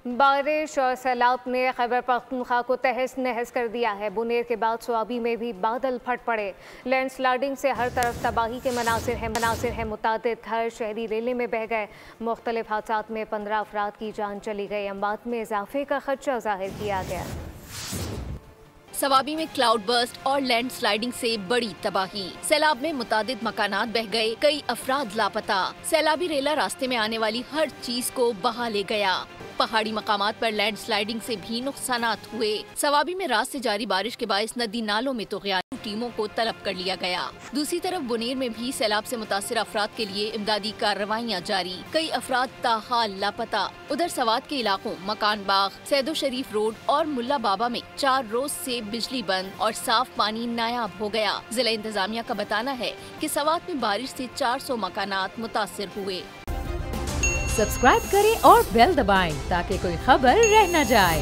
बारिश और सैलाब ने खैबर पख्तूनख्वा को तहस नहस कर दिया है। बुनेर के बाद स्वाबी में भी बादल फट पड़े। लैंडस्लाइडिंग से हर तरफ तबाही के मनासिर हैं। मुतादिद घर शहरी रेले में बह गए। मुख्तलिफ हादसात में 15 अफराद की जान चली गई। अमवात में इजाफे का खदशा जाहिर किया गया। सवाबी में क्लाउड बर्स्ट और लैंडस्लाइडिंग से बड़ी तबाही। सैलाब में मुतादिद मकानात बह गए, कई अफराद लापता। सैलाबी रेला रास्ते में आने वाली हर चीज को बहा ले गया। पहाड़ी मकामात पर लैंडस्लाइडिंग से भी नुकसानात हुए। सवाबी में रात से जारी बारिश के बायस नदी नालों में तुग़यान टीमों को तलब कर लिया गया। दूसरी तरफ बुनेर में भी सैलाब से मुतासिर अफराद के लिए इमदादी कार्रवाइयाँ जारी। कई अफराद ताहाल लापता। उधर सवात के इलाकों मकान बाग, सैदो शरीफ रोड और मुल्ला बाबा में 4 रोज से बिजली बंद और साफ पानी नायाब हो गया। जिला इंतजामिया का बताना है कि सवात में बारिश से 400 मकानात मुतासिर हुए। सब्सक्राइब करें और बेल दबाएं ताकि कोई खबर रह न जाए।